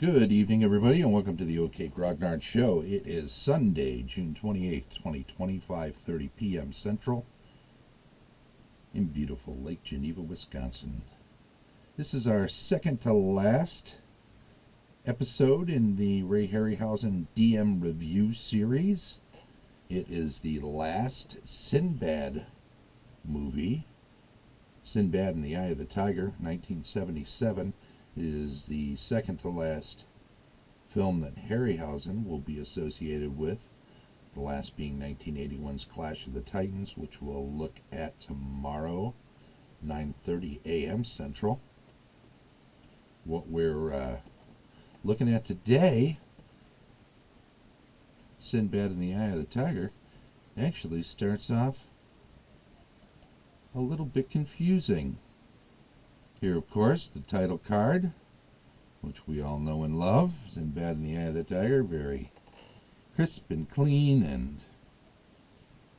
Good evening, everybody, and welcome to the OK Grognard Show. It is Sunday, June 28th, 2020, 5:30 p.m. Central in beautiful Lake Geneva, Wisconsin. This is our second to last episode in the Ray Harryhausen DM Review series. It is the last Sinbad movie, Sinbad and the Eye of the Tiger, 1977. It is the second to last film that Harryhausen will be associated with, the last being 1981's Clash of the Titans, which we'll look at tomorrow, 9:30 a.m. Central. What we're looking at today, Sinbad and the Eye of the Tiger, actually starts off a little bit confusing. Here, of course, the title card, which we all know and love. Sinbad and the Eye of the Tiger, very crisp and clean and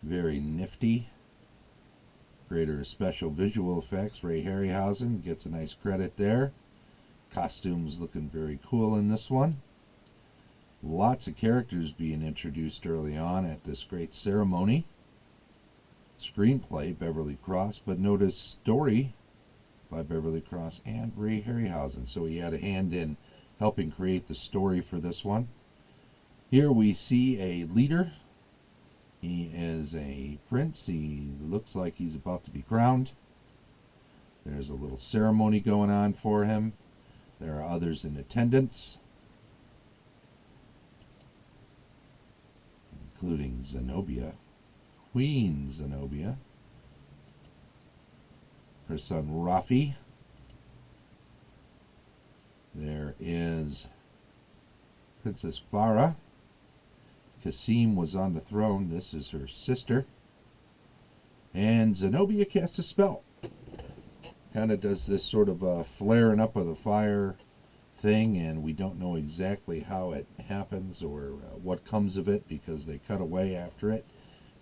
very nifty. Creator of special visual effects, Ray Harryhausen, gets a nice credit there. Costumes looking very cool in this one. Lots of characters being introduced early on at this great ceremony. Screenplay, Beverly Cross, but notice story by Beverly Cross and Ray Harryhausen. So he had a hand in helping create the story for this one. Here we see a leader. He is a prince. He looks like he's about to be crowned. There's a little ceremony going on for him. There are others in attendance, including Zenobia, Queen Zenobia, her son Rafi. There is Princess Farah. Kasim was on the throne. This is her sister. And Zenobia casts a spell. Kind of does this sort of a flaring up of the fire thing, and we don't know exactly how it happens or what comes of it because they cut away after it.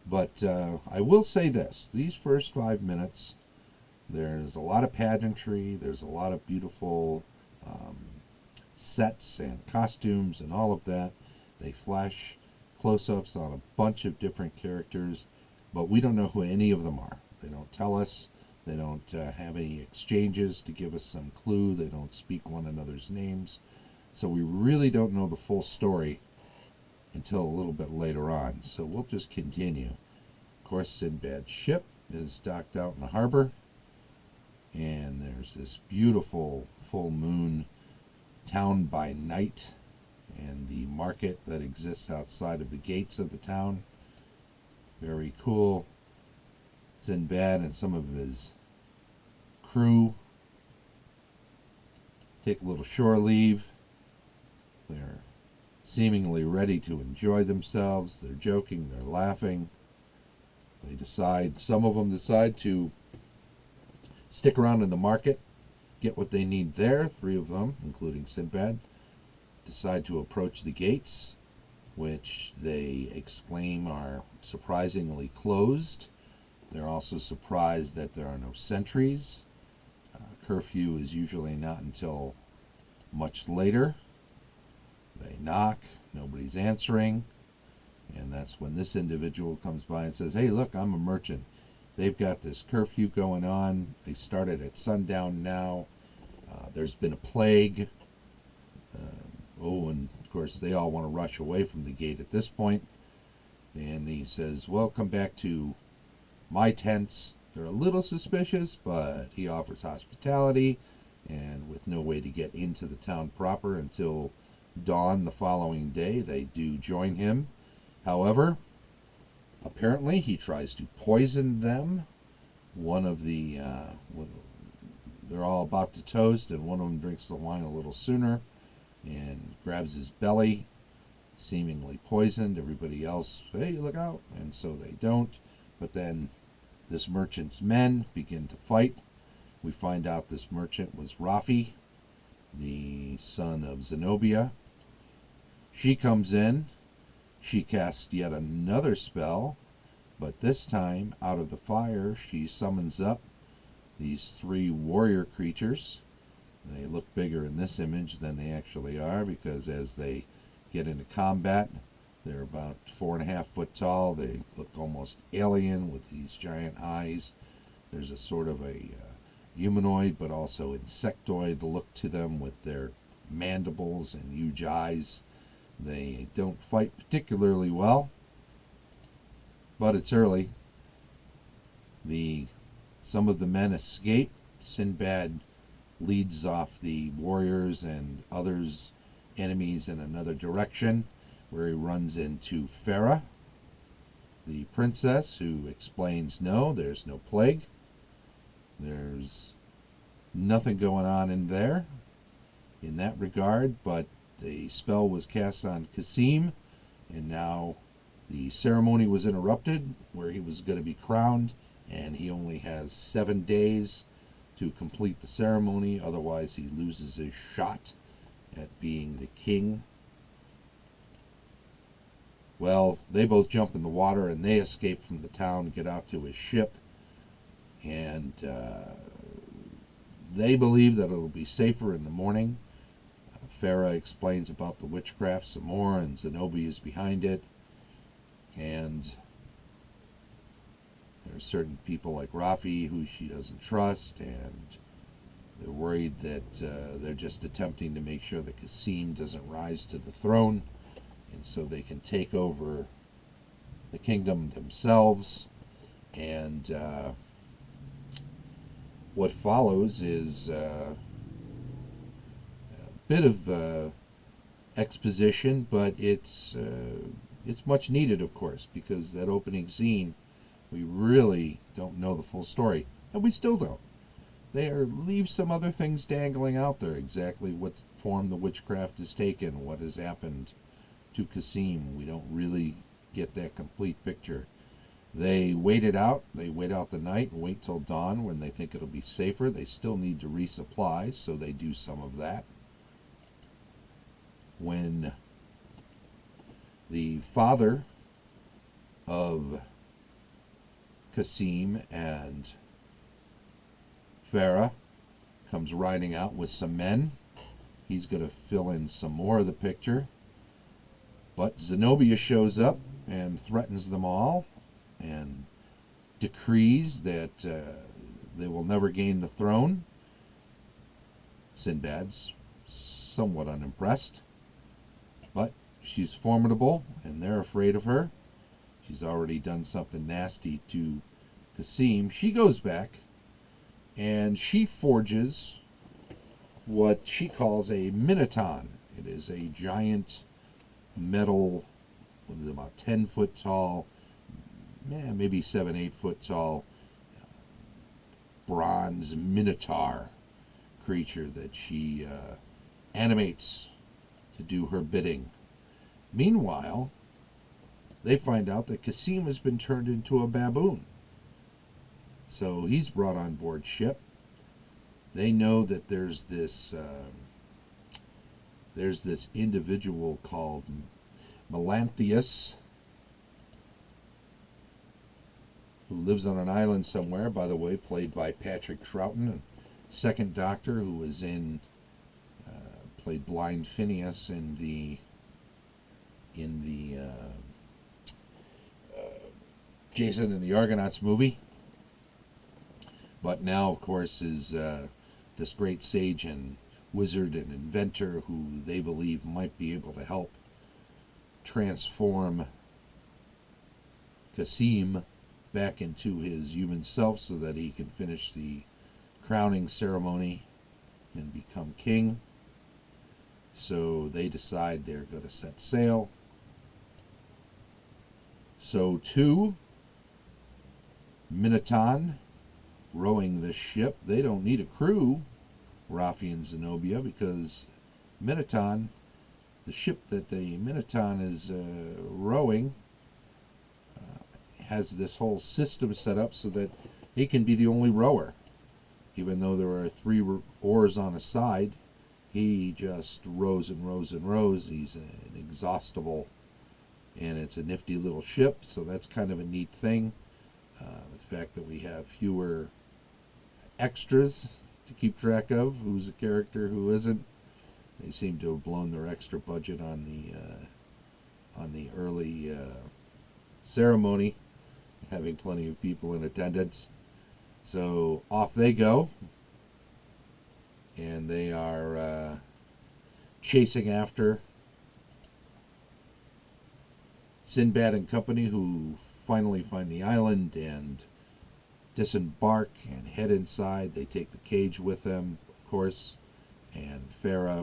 But I will say this. These first 5 minutes, there's a lot of pageantry, there's a lot of beautiful sets and costumes and all of that. They flash close-ups on a bunch of different characters, but we don't know who any of them are. They don't tell us. They don't have any exchanges to give us some clue. They don't speak one another's names. So we really don't know the full story until a little bit later on. So we'll just continue. Of course, Sinbad's ship is docked out in the harbor. And there's this beautiful full moon town by night and the market that exists outside of the gates of the town. Very cool. Sinbad and some of his crew take a little shore leave. They're seemingly ready to enjoy themselves. They're joking, they're laughing. Some of them decide to stick around in the market, get what they need there. 3 of them, including Sinbad, decide to approach the gates, which they exclaim are surprisingly closed. They're also surprised that there are no sentries. Curfew is usually not until much later. They knock, nobody's answering, and that's when this individual comes by and says, "Hey, look, I'm a merchant. They've got this curfew going on. They started at sundown now. There's been a plague." And of course, they all want to rush away from the gate at this point. And he says, "Well, come back to my tents." They're a little suspicious, but he offers hospitality, and with no way to get into the town proper until dawn the following day, they do join him. However, apparently he tries to poison them. One of the, they're all about to toast, and one of them drinks the wine a little sooner and grabs his belly, seemingly poisoned. Everybody else, "Hey, look out," and so they don't. But then this merchant's men begin to fight. We find out this merchant was Rafi, the son of Zenobia. She comes in. She casts yet another spell, but this time, out of the fire, she summons up these 3 warrior creatures. They look bigger in this image than they actually are, because as they get into combat, they're about 4.5 foot tall. They look almost alien with these giant eyes. There's a sort of a humanoid but also insectoid look to them with their mandibles and huge eyes. They don't fight particularly well, but it's early. Some of the men escape. Sinbad leads off the warriors and others, enemies, in another direction, where he runs into Farah, the princess, who explains no, there's no plague. There's nothing going on in there in that regard, but a spell was cast on Kasim, and now the ceremony was interrupted where he was going to be crowned, and he only has 7 days to complete the ceremony, otherwise he loses his shot at being the king. Well, they both jump in the water and they escape from the town, get out to his ship, and they believe that it'll be safer in the morning. Farah explains about the witchcraft some more, and Zenobia is behind it, and there are certain people like Rafi who she doesn't trust, and they're worried that they're just attempting to make sure that Kasim doesn't rise to the throne, and so they can take over the kingdom themselves. And what follows is a bit of exposition, but it's much needed, of course, because that opening scene, we really don't know the full story, and we still don't. They leave some other things dangling out there, exactly what form the witchcraft has taken, what has happened to Kasim. We don't really get that complete picture. They wait it out. They wait out the night and wait till dawn when they think it'll be safer. They still need to resupply, so they do some of that. When the father of Kasim and Farah comes riding out with some men, he's going to fill in some more of the picture. But Zenobia shows up and threatens them all and decrees that they will never gain the throne. Sinbad's somewhat unimpressed, but she's formidable and they're afraid of her. She's already done something nasty to Kasim. She goes back and she forges what she calls a Minotaur. It is a giant metal, what is it, about 10 foot tall, maybe 7-8 foot tall, bronze Minotaur creature that she animates to do her bidding. Meanwhile, they find out that Kasim has been turned into a baboon. So he's brought on board ship. They know that there's this individual called Melanthius who lives on an island somewhere, by the way, played by Patrick Troughton, second Doctor, who was played Blind Phineas in the Jason and the Argonauts movie, but now, of course, is this great sage and wizard and inventor who they believe might be able to help transform Kasim back into his human self so that he can finish the crowning ceremony and become king. So they decide they're going to set sail. So too, Minotaur rowing this ship. They don't need a crew, Rafi and Zenobia, because Minotaur, the ship that the Minotaur is rowing, has this whole system set up so that he can be the only rower. Even though there are 3 oars on a side, he just rows and rows and rows. He's inexhaustible, and it's a nifty little ship, so that's kind of a neat thing. The fact that we have fewer extras to keep track of who's a character, who isn't. They seem to have blown their extra budget on the early ceremony, having plenty of people in attendance. So off they go, and they are chasing after Sinbad and company, who finally find the island and disembark and head inside. They take the cage with them, of course, and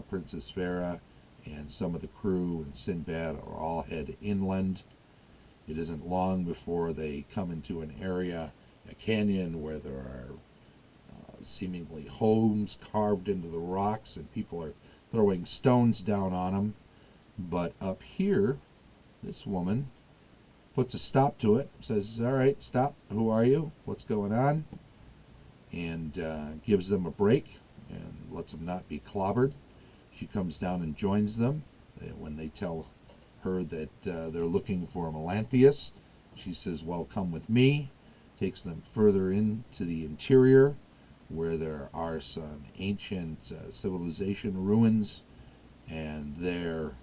Princess Farah, and some of the crew and Sinbad are all head inland. It isn't long before they come into an area, a canyon, where there are seemingly homes carved into the rocks, and people are throwing stones down on them. But up here, this woman puts a stop to it, says, all right, stop, who are you, what's going on, and gives them a break and lets them not be clobbered. She comes down and joins them. When they tell her that they're looking for Melanthius, she says, well, come with me, takes them further into the interior, where there are some ancient civilization ruins, and there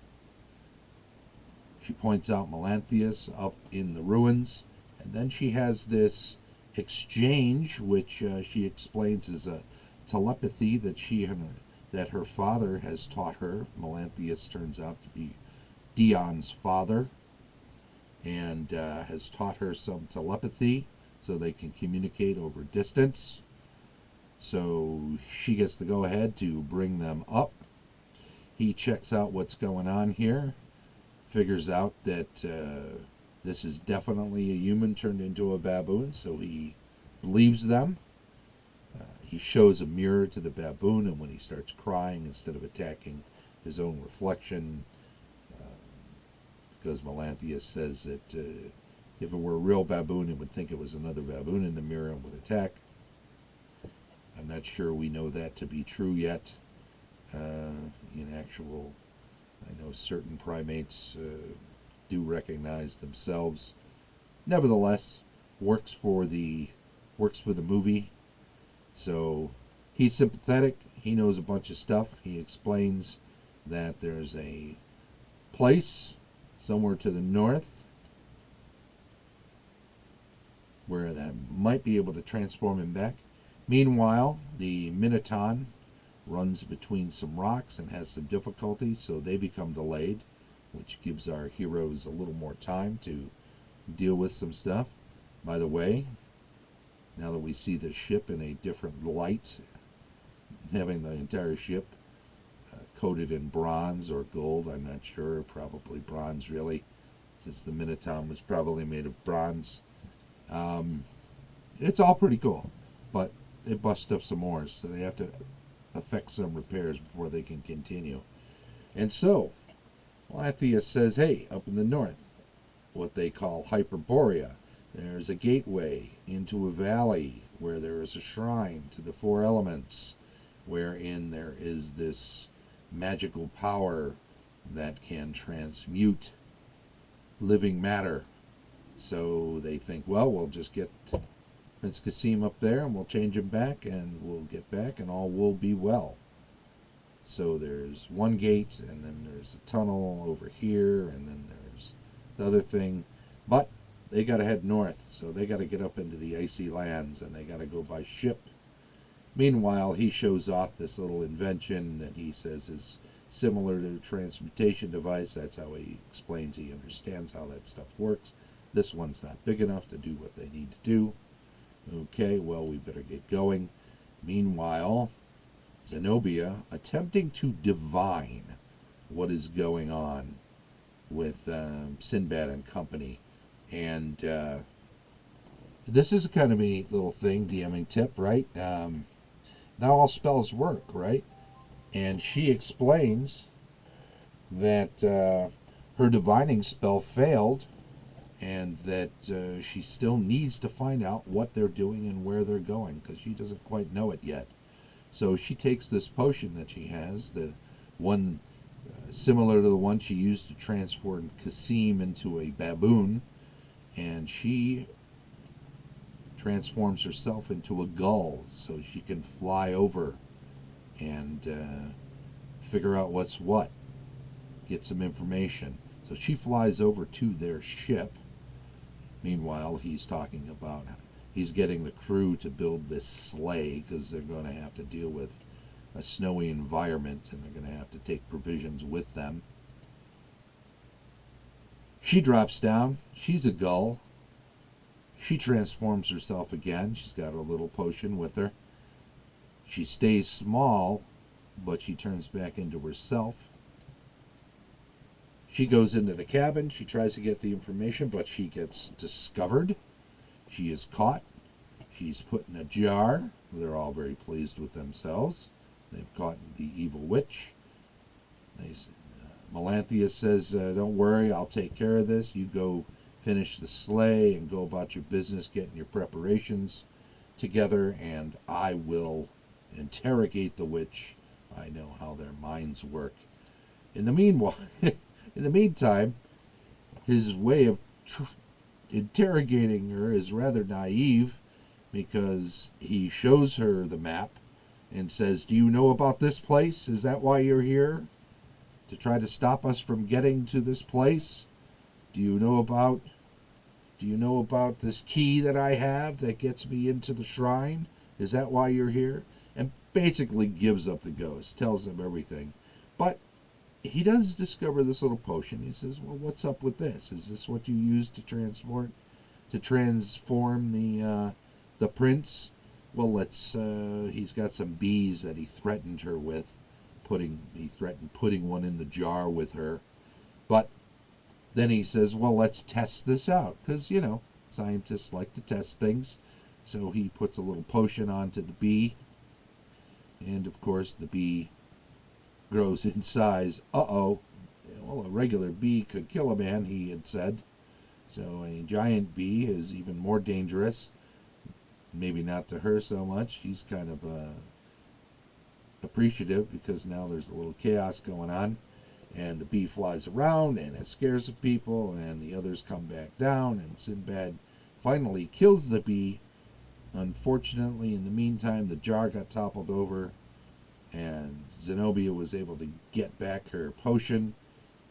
she points out Melanthius up in the ruins, and then she has this exchange, which she explains is a telepathy that her father has taught her. Melanthius turns out to be Dion's father, and has taught her some telepathy so they can communicate over distance. So she gets to go ahead to bring them up. He checks out what's going on here, figures out that this is definitely a human turned into a baboon, so he believes them. He shows a mirror to the baboon, and when he starts crying, instead of attacking his own reflection, because Melanthius says that if it were a real baboon, it would think it was another baboon in the mirror and would attack. I'm not sure we know that to be true yet. In actual, I know certain primates do recognize themselves. Nevertheless, works for the movie. So he's sympathetic. He knows a bunch of stuff. He explains that there's a place somewhere to the north where that might be able to transform him back. Meanwhile, the Minotaur runs between some rocks and has some difficulty, so they become delayed, which gives our heroes a little more time to deal with some stuff. By the way, now that we see the ship in a different light, having the entire ship coated in bronze or gold, I'm not sure, probably bronze really, since the Minotaur was probably made of bronze. It's all pretty cool, but they bust up some oars, so they have to effect some repairs before they can continue. And so, Melanthius says, hey, up in the north, what they call Hyperborea, there's a gateway into a valley where there is a shrine to the four elements, wherein there is this magical power that can transmute living matter. So they think, well, we'll just get Prince Qasim up there and we'll change him back and we'll get back and all will be well. So there's one gate, and then there's a tunnel over here, and then there's the other thing. But they got to head north, so they got to get up into the icy lands, and they got to go by ship. Meanwhile, he shows off this little invention that he says is similar to a transmutation device. That's how he explains he understands how that stuff works. This one's not big enough to do what they need to do. Okay, well, we better get going. Meanwhile, Zenobia attempting to divine what is going on with Sinbad and company. And this is a kind of a neat little thing, DMing tip, right? Not all spells work, right? And she explains that her divining spell failed, and that she still needs to find out what they're doing and where they're going, because she doesn't quite know it yet. So she takes this potion that she has, the one similar to the one she used to transform Qasim into a baboon, and she transforms herself into a gull so she can fly over and figure out what's what, get some information. So she flies over to their ship. Meanwhile, he's talking about, he's getting the crew to build this sleigh because they're going to have to deal with a snowy environment and they're going to have to take provisions with them. She drops down. She's a gull. She transforms herself again. She's got a little potion with her. She stays small, but she turns back into herself. She goes into the cabin. She tries to get the information, but she gets discovered. She is caught. She's put in a jar. They're all very pleased with themselves. They've caught the evil witch. Melanthius says, don't worry, I'll take care of this. You go finish the sleigh and go about your business, getting your preparations together, and I will interrogate the witch. I know how their minds work. In the meantime, his way of interrogating her is rather naive because he shows her the map and says, do you know about this place? Is that why you're here? To try to stop us from getting to this place? Do you know about this key that I have that gets me into the shrine? Is that why you're here? And basically gives up the ghost, tells them everything. But he does discover this little potion. He says, well, what's up with this? Is this what you use to transform the prince? Well, he's got some bees that he threatened her with. He threatened putting one in the jar with her. But then he says, well, let's test this out. Because, scientists like to test things. So he puts a little potion onto the bee. And, of course, the bee grows in size. Well, a regular bee could kill a man, he had said. So a giant bee is even more dangerous. Maybe not to her so much. She's kind of appreciative because now there's a little chaos going on. And the bee flies around and it scares the people and the others come back down. And Sinbad finally kills the bee. Unfortunately, in the meantime, the jar got toppled over. And Zenobia was able to get back her potion,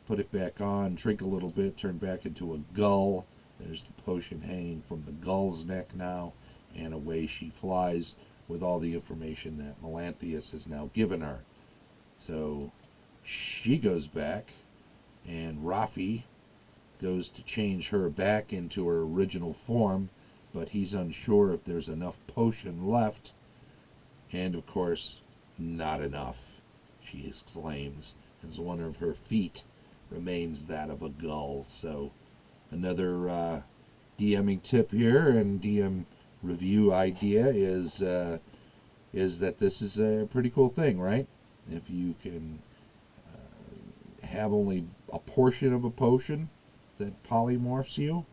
put it back on, drink a little bit, turn back into a gull. There's the potion hanging from the gull's neck now, and away she flies with all the information that Melanthius has now given her. So she goes back, and Rafi goes to change her back into her original form, but he's unsure if there's enough potion left. And of course, not enough, she exclaims, as one of her feet remains that of a gull. So another DMing tip here and DM review idea is that this is a pretty cool thing, right? If you can have only a portion of a potion that polymorphs you,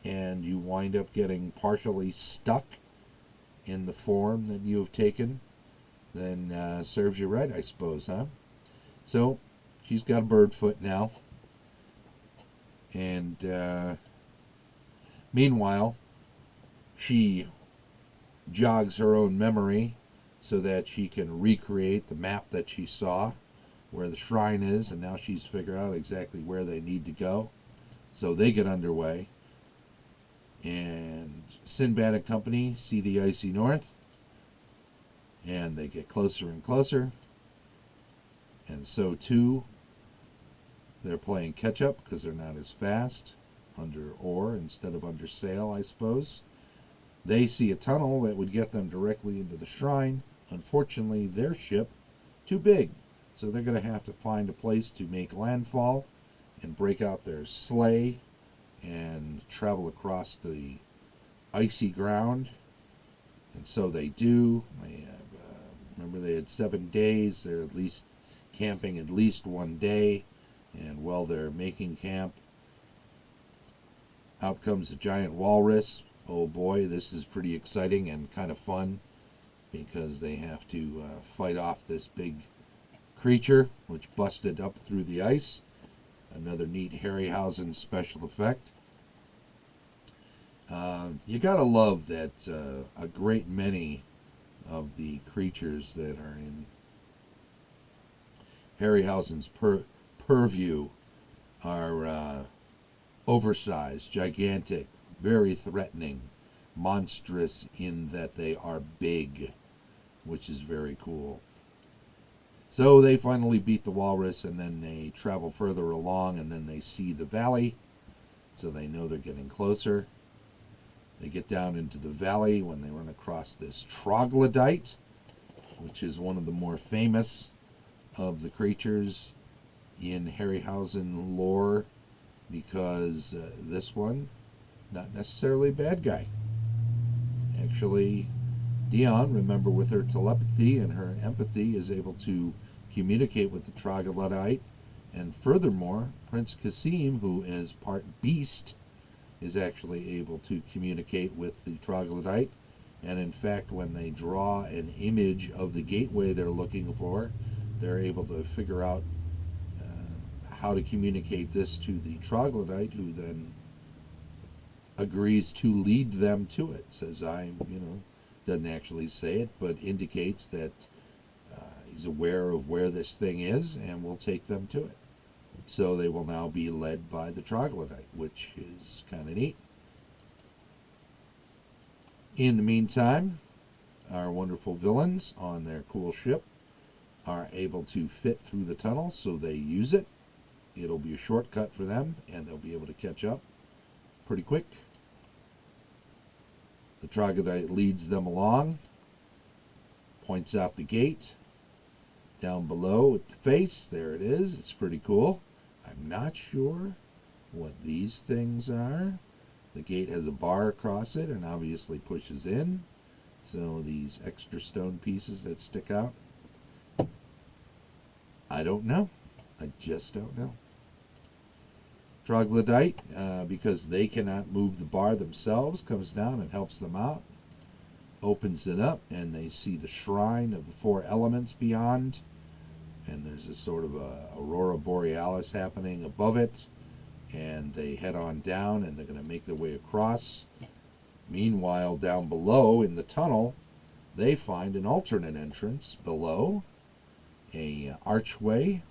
and you wind up getting partially stuck in the form that you have taken, then serves you right, I suppose, huh? So she's got a bird foot now. And meanwhile, she jogs her own memory so that she can recreate the map that she saw where the shrine is, and now she's figured out exactly where they need to go. So they get underway. And Sinbad and company see the icy north. And they get closer and closer. And so, too, they're playing catch-up because they're not as fast under oar instead of under sail, I suppose. They see a tunnel that would get them directly into the shrine. Unfortunately, their ship, too big. So they're going to have to find a place to make landfall and break out their sleigh and travel across the icy ground. And so they do. Remember, they had 7 days. They're at least camping at least one day. And while they're making camp, out comes a giant walrus. Oh boy, this is pretty exciting and kind of fun because they have to fight off this big creature which busted up through the ice. Another neat Harryhausen special effect. You gotta love that a great many of the creatures that are in Harryhausen's purview are oversized, gigantic, very threatening, monstrous in that they are big, which is very cool. So they finally beat the walrus, and then they travel further along, and then they see the valley, so they know they're getting closer. They get down into the valley when they run across this troglodyte, which is one of the more famous of the creatures in Harryhausen lore, because this one, not necessarily a bad guy. Actually, Dion, remember, with her telepathy and her empathy, is able to communicate with the troglodyte. And furthermore, Prince Kasim, who is part beast, is actually able to communicate with the troglodyte. And in fact, when they draw an image of the gateway they're looking for, they're able to figure out how to communicate this to the troglodyte, who then agrees to lead them to it. Says, doesn't actually say it, but indicates that he's aware of where this thing is and will take them to it. So they will now be led by the troglodyte, which is kind of neat. In the meantime, our wonderful villains on their cool ship are able to fit through the tunnel, so they use it. It'll be a shortcut for them, and they'll be able to catch up pretty quick. The troglodyte leads them along, points out the gate. Down below at the face, there it is. It's pretty cool. I'm not sure what these things are. The gate has a bar across it and obviously pushes in. So these extra stone pieces that stick out, I don't know. I just don't know. Troglodyte, because they cannot move the bar themselves, comes down and helps them out. Opens it up, and they see the shrine of the four elements beyond. And there's a sort of a aurora borealis happening above it. And they head on down, and they're going to make their way across. Meanwhile, down below in the tunnel, they find an alternate entrance below, a archway.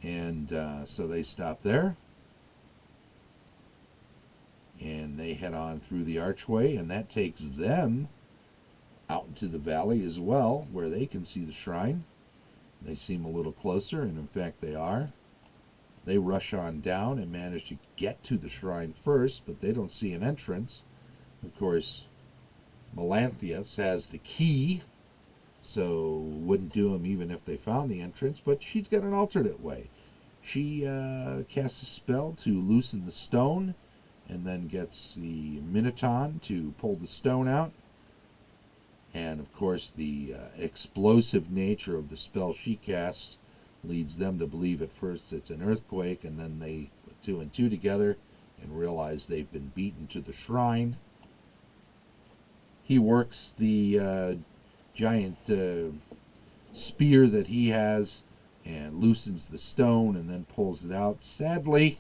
And so they stop there, and they head on through the archway, and that takes them out into the valley as well, where they can see the shrine. They seem a little closer, and in fact they are. They rush on down and manage to get to the shrine first, but they don't see an entrance. Of course, Melanthius has the key, so wouldn't do them even if they found the entrance, but she's got an alternate way. She casts a spell to loosen the stone, and then gets the Minotaur to pull the stone out. And of course, the explosive nature of the spell she casts leads them to believe at first it's an earthquake, and then they put two and two together and realize they've been beaten to the shrine. He works the giant spear that he has and loosens the stone and then pulls it out. Sadly,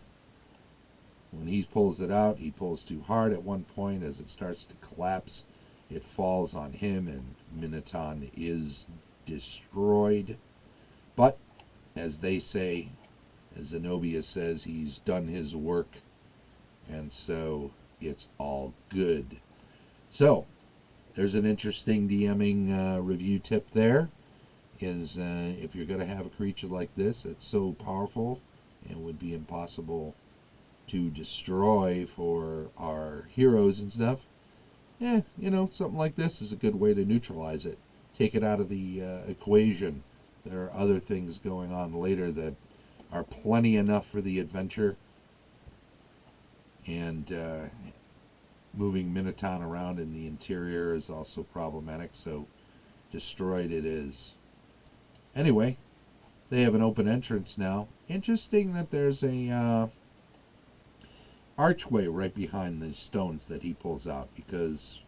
when he pulls it out, he pulls too hard at one point. As it starts to collapse, it falls on him, and Minotaur is destroyed. But, as they say, as Zenobia says, he's done his work, and so it's all good. So, there's an interesting DMing review tip there, is if you're going to have a creature like this that's so powerful and would be impossible to destroy for our heroes and stuff, something like this is a good way to neutralize it. Take it out of the equation. There are other things going on later that are plenty enough for the adventure. And moving Minotaur around in the interior is also problematic, so destroyed it is. Anyway, they have an open entrance now. Interesting that there's a archway right behind the stones that he pulls out, because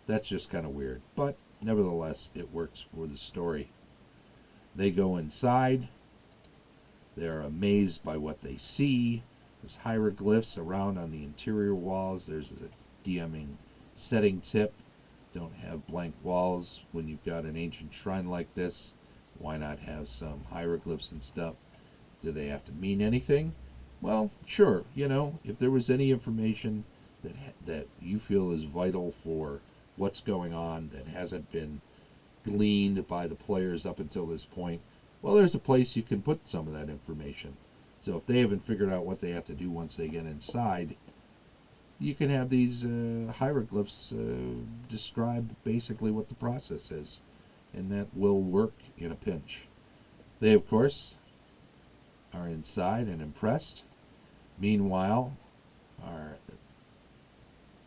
that's just kind of weird. But nevertheless, it works for the story. They go inside. They're amazed by what they see. There's hieroglyphs around on the interior walls. There's a DMing setting tip. Don't have blank walls when you've got an ancient shrine like this. Why not have some hieroglyphs and stuff? Do they have to mean anything? Well, sure. If there was any information that you feel is vital for what's going on that hasn't been gleaned by the players up until this point, well, there's a place you can put some of that information. So if they haven't figured out what they have to do once they get inside, you can have these hieroglyphs describe basically what the process is, and that will work in a pinch. They, of course, are inside and impressed. Meanwhile, our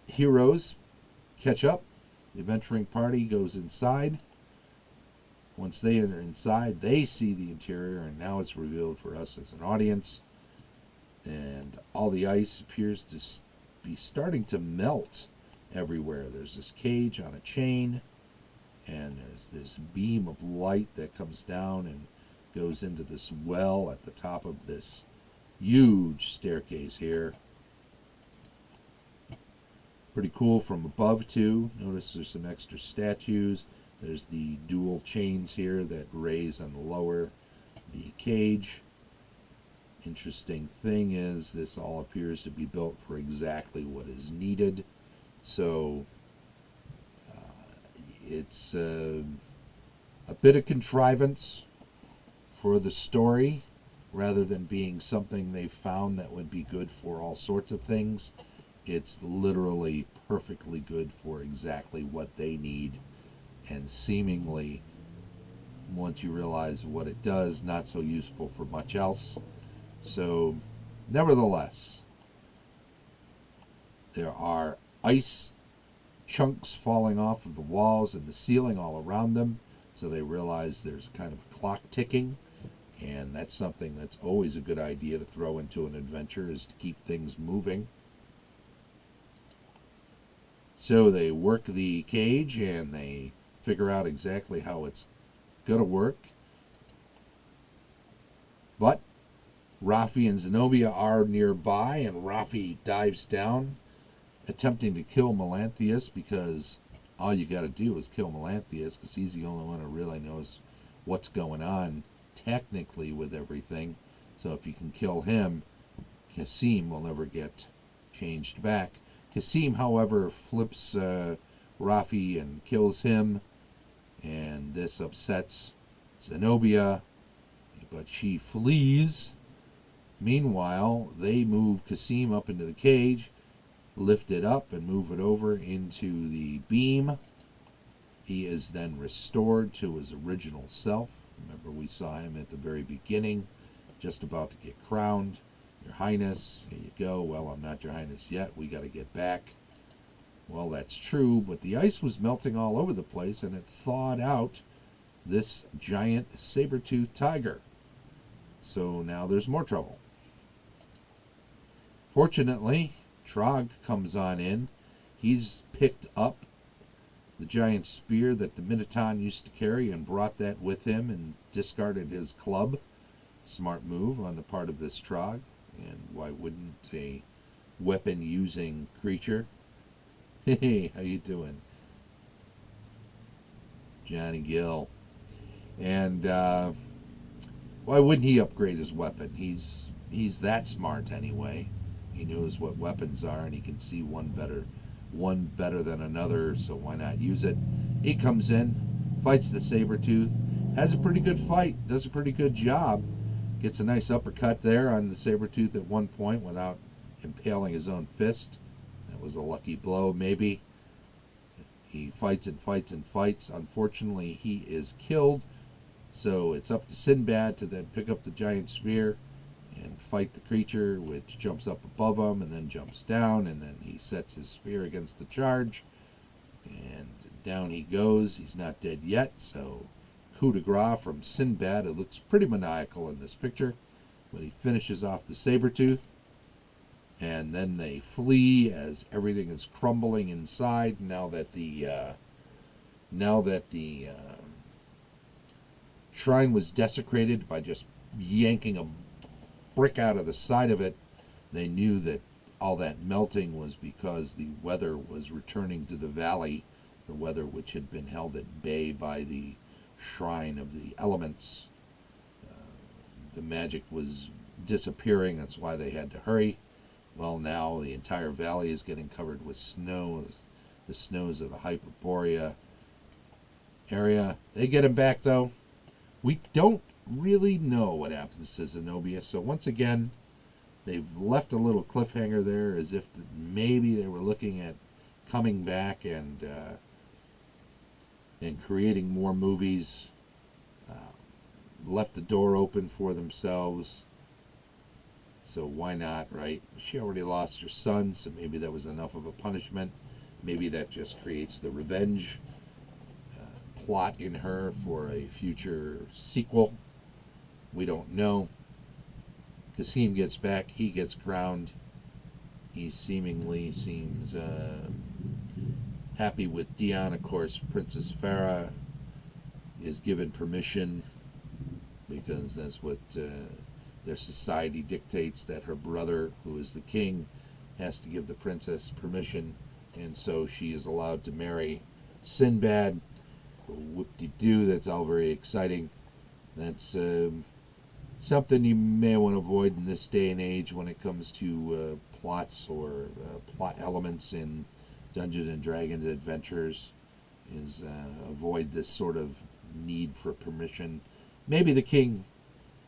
heroes catch up. The adventuring party goes inside. Once they enter inside, they see the interior, and now it's revealed for us as an audience. And all the ice appears to be starting to melt everywhere. There's this cage on a chain, and there's this beam of light that comes down and goes into this well at the top of this huge staircase here. Pretty cool from above too. Notice there's some extra statues. There's the dual chains here that raise and lower the cage. Interesting thing is this all appears to be built for exactly what is needed. So it's a bit of contrivance for the story rather than being something they found that would be good for all sorts of things. It's literally perfectly good for exactly what they need, and seemingly, once you realize what it does, not so useful for much else. So, nevertheless, there are ice chunks falling off of the walls and the ceiling all around them, so they realize there's kind of a clock ticking, and that's something that's always a good idea to throw into an adventure, is to keep things moving. So they work the cage and they figure out exactly how it's going to work. But Rafi and Zenobia are nearby, and Rafi dives down, attempting to kill Melanthius, because all you got to do is kill Melanthius, because he's the only one who really knows what's going on technically with everything. So if you can kill him, Kasim will never get changed back. Kasim, however, flips Rafi and kills him, and this upsets Zenobia, but she flees. Meanwhile, they move Kasim up into the cage, lift it up, and move it over into the beam. He is then restored to his original self. Remember, we saw him at the very beginning, just about to get crowned. Your Highness, here you go. Well, I'm not your Highness yet. We got to get back. Well, that's true, but the ice was melting all over the place, and it thawed out this giant saber-toothed tiger. So now there's more trouble. Fortunately, Trog comes on in. He's picked up the giant spear that the Minotaur used to carry and brought that with him and discarded his club. Smart move on the part of this Trog. And why wouldn't a weapon-using creature? Hey, how you doing? Johnny Gill. And why wouldn't he upgrade his weapon? He's that smart anyway. He knows what weapons are, and he can see one better than another, so why not use it? He comes in, fights the saber-tooth, has a pretty good fight, does a pretty good job. Gets a nice uppercut there on the saber-tooth at one point without impaling his own fist. That was a lucky blow, maybe. He fights and fights and fights. Unfortunately, he is killed. So it's up to Sinbad to then pick up the giant spear and fight the creature, which jumps up above him and then jumps down. And then he sets his spear against the charge. And down he goes. He's not dead yet, so coup de grace from Sinbad. It looks pretty maniacal in this picture, but he finishes off the saber-tooth, and then they flee as everything is crumbling inside now that the shrine was desecrated by just yanking a brick out of the side of it. They knew that all that melting was because the weather was returning to the valley, the weather which had been held at bay by the shrine of the elements. The magic was disappearing, that's why they had to hurry. Well, now the entire valley is getting covered with snow, the snows of the Hyperborea area. They get him back, though. We don't really know what happens to Zenobia, so once again, they've left a little cliffhanger there, as if maybe they were looking at coming back and creating more movies. Left the door open for themselves. So why not, right? She already lost her son, so maybe that was enough of a punishment. Maybe that just creates the revenge plot in her for a future sequel. We don't know. Kasim gets back, he gets crowned. He seemingly seems happy with Dion. Of course, Princess Farah is given permission because that's what their society dictates, that her brother, who is the king, has to give the princess permission, and so she is allowed to marry Sinbad. Whoop-de-doo, that's all very exciting. That's something you may want to avoid in this day and age when it comes to plots or plot elements in Dungeons and Dragons adventures, is avoid this sort of need for permission. Maybe the king,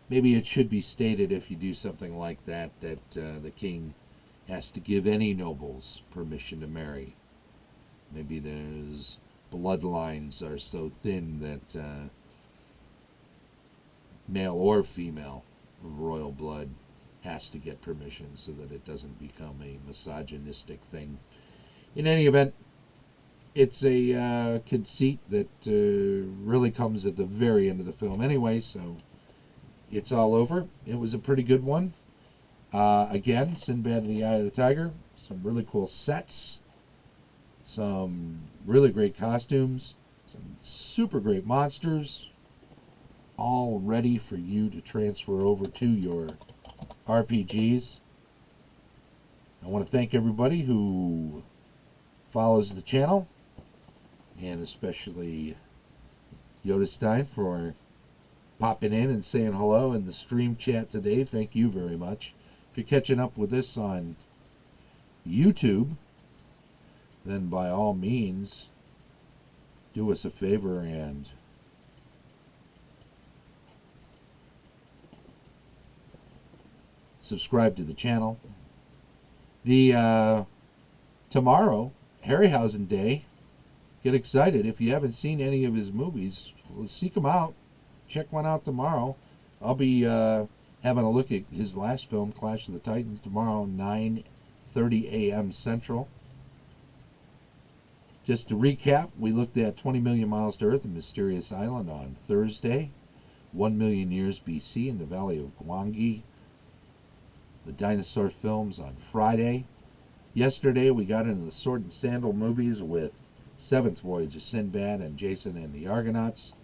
maybe it should be stated if you do something like that, that the king has to give any nobles permission to marry. Maybe there's bloodlines are so thin that male or female of royal blood has to get permission so that it doesn't become a misogynistic thing. In any event, it's a conceit that really comes at the very end of the film anyway, so it's all over. It was a pretty good one. Again, Sinbad and the Eye of the Tiger, some really cool sets, some really great costumes, some super great monsters, all ready for you to transfer over to your RPGs. I want to thank everybody who follows the channel, and especially Yoda Stein for popping in and saying hello in the stream chat today. Thank you very much. If you're catching up with this on YouTube, then by all means, do us a favor and subscribe to the channel. The tomorrow, Harryhausen Day. Get excited. If you haven't seen any of his movies, well, seek them out. Check one out tomorrow. I'll be having a look at his last film, Clash of the Titans, tomorrow, 9:30 a.m. Central. Just to recap, we looked at 20 Million Miles to Earth, a Mysterious Island on Thursday, 1 million years BC in the Valley of Gwangi, the dinosaur films on Friday. Yesterday, we got into the Sword and Sandal movies with Seventh Voyage of Sinbad and Jason and the Argonauts.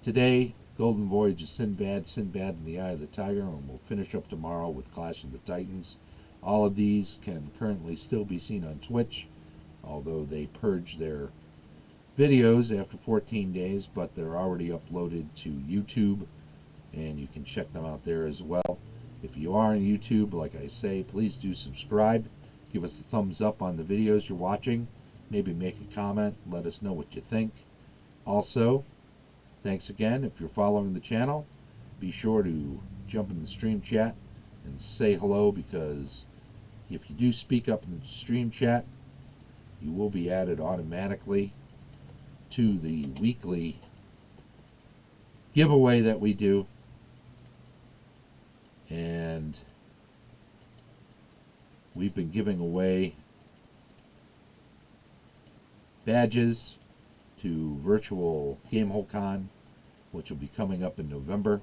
Today, Golden Voyage of Sinbad, Sinbad and the Eye of the Tiger, and we'll finish up tomorrow with Clash of the Titans. All of these can currently still be seen on Twitch, although they purge their videos after 14 days, but they're already uploaded to YouTube, and you can check them out there as well. If you are on YouTube, like I say, please do subscribe. Give us a thumbs up on the videos you're watching. Maybe make a comment. Let us know what you think. Also, thanks again. If you're following the channel, be sure to jump in the stream chat and say hello, because if you do speak up in the stream chat, you will be added automatically to the weekly giveaway that we do. And we've been giving away badges to virtual GameholeCon, which will be coming up in November.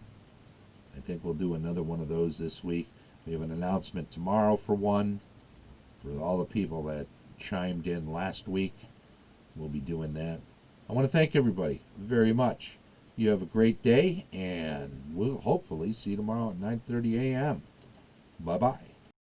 I think we'll do another one of those this week. We have an announcement tomorrow for one. For all the people that chimed in last week, we'll be doing that. I want to thank everybody very much. You have a great day, and we'll hopefully see you tomorrow at 9:30 a.m. Bye-bye.